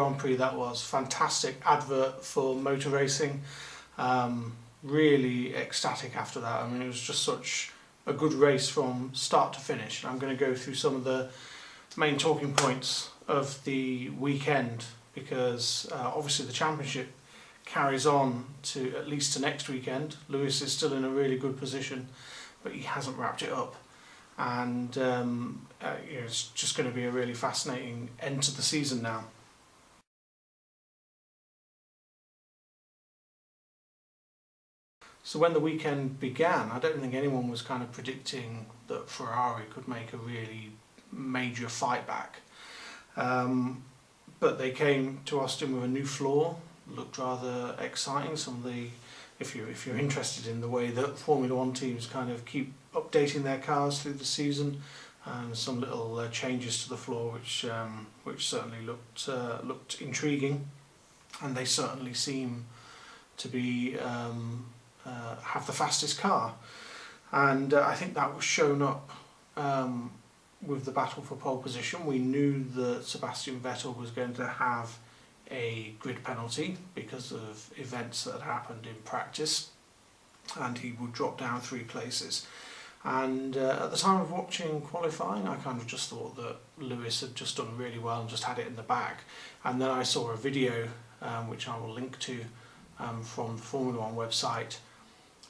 Grand Prix that was. Fantastic advert for motor racing. Really ecstatic after that. I mean, it was just such a good race from start to finish. I'm going to go through some of the main talking points of the weekend because obviously the championship carries on to at least to next weekend. Lewis is still in a really good position, but he hasn't wrapped it up. And it's just going to be a really fascinating end to the season now. So when the weekend began, I don't think anyone was kind of predicting that Ferrari could make a really major fight back. But they came to Austin with a new floor, looked rather exciting. Some of the, if you're interested in the way that Formula One teams kind of keep updating their cars through the season, some little changes to the floor which certainly looked intriguing, and they certainly seem to be have the fastest car, and I think that was shown up with the battle for pole position. We knew that Sebastian Vettel was going to have a grid penalty because of events that had happened in practice, and he would drop down 3 places. And at the time of watching qualifying, I kind of just thought that Lewis had just done really well and just had it in the bag. And then I saw a video, which I will link to, from the Formula One website,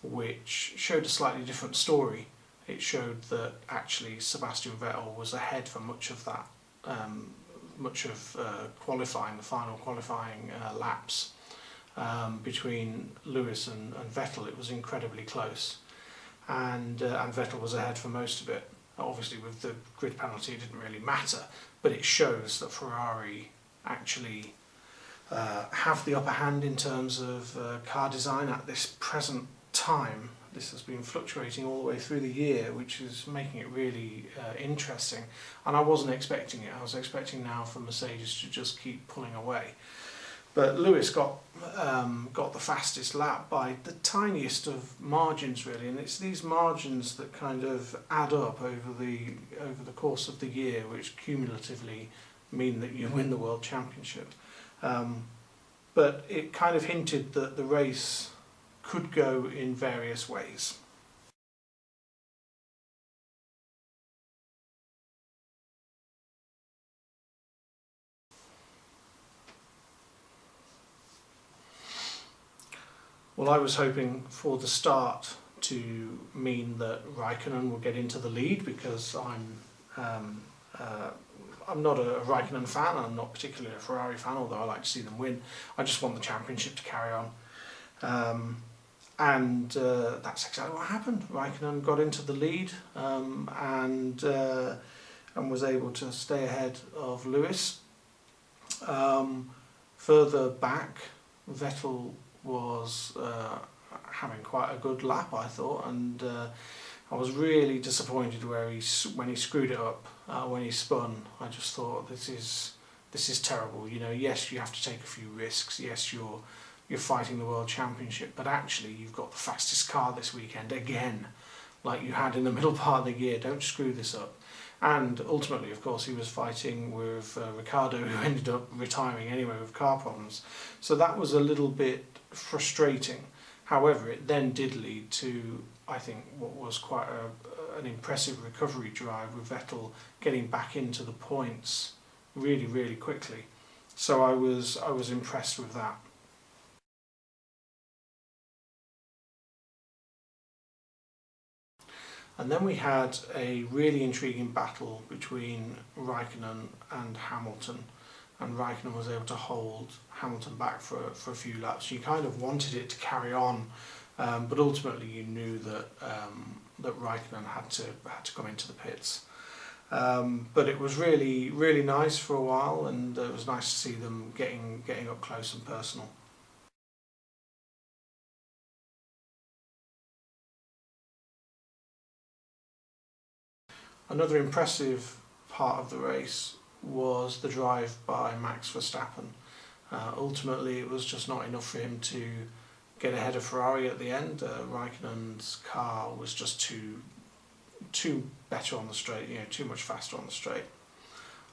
which showed a slightly different story. It showed that actually Sebastian Vettel was ahead for much of that, qualifying, the final qualifying laps between Lewis and Vettel. It was incredibly close, and Vettel was ahead for most of it. Obviously, with the grid penalty, it didn't really matter, but it shows that Ferrari actually have the upper hand in terms of car design at this present time. This has been fluctuating all the way through the year, which is making it really interesting, and I wasn't expecting it. I was expecting now for Mercedes to just keep pulling away, but Lewis got the fastest lap by the tiniest of margins really, and it's these margins that kind of add up over the course of the year, which cumulatively mean that you win the World Championship. But it kind of hinted that the race could go in various ways. Well, I was hoping for the start to mean that Raikkonen will get into the lead, because I'm not a Raikkonen fan. I'm not particularly a Ferrari fan, although I like to see them win. I just want the championship to carry on. And that's exactly what happened. Raikkonen got into the lead and was able to stay ahead of Lewis. Further back, Vettel was having quite a good lap, I thought, and I was really disappointed when he screwed it up when he spun. I just thought, this is terrible. You know, yes, you have to take a few risks. Yes, you're fighting the World Championship, but actually you've got the fastest car this weekend again, like you had in the middle part of the year. Don't screw this up. And ultimately, of course, he was fighting with Ricciardo, who ended up retiring anyway with car problems. So that was a little bit frustrating. However, it then did lead to, I think, what was quite an impressive recovery drive, with Vettel getting back into the points really, really quickly. So I was impressed with that. And then we had a really intriguing battle between Raikkonen and Hamilton, and Raikkonen was able to hold Hamilton back for a few laps. You kind of wanted it to carry on, but ultimately you knew that that Raikkonen had to come into the pits. But it was really, really nice for a while, and it was nice to see them getting up close and personal. Another impressive part of the race was the drive by Max Verstappen. Ultimately, it was just not enough for him to get ahead of Ferrari at the end. Raikkonen's car was just too better on the straight, too much faster on the straight.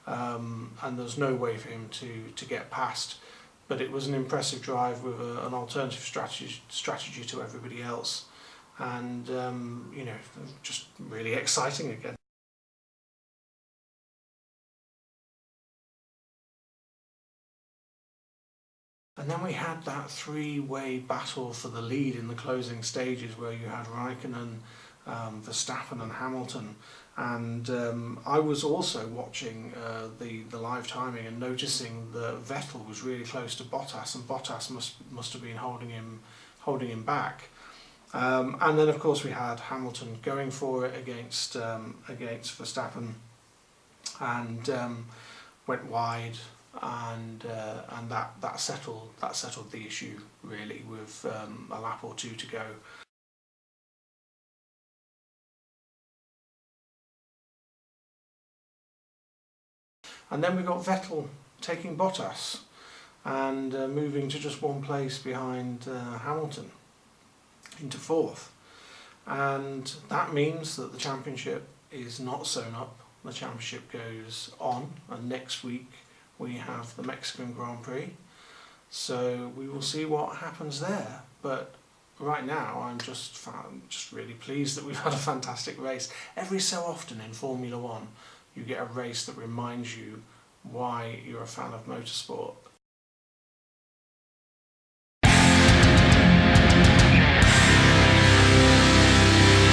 and there's no way for him to get past. But it was an impressive drive with an alternative strategy to everybody else, and just really exciting again. And then we had that three-way battle for the lead in the closing stages, where you had Raikkonen, Verstappen and Hamilton. And I was also watching the live timing and noticing that Vettel was really close to Bottas, and Bottas must have been holding him back. And then of course we had Hamilton going for it against Verstappen, and went wide, and that settled the issue really, with a lap or two to go. And then we got Vettel taking Bottas and moving to just one place behind Hamilton, into fourth. And that means that the championship is not sewn up. The championship goes on, and next week we have the Mexican Grand Prix. So we will see what happens there. But right now I'm just really pleased that we've had a fantastic race. Every so often in Formula One you get a race that reminds you why you're a fan of motorsport.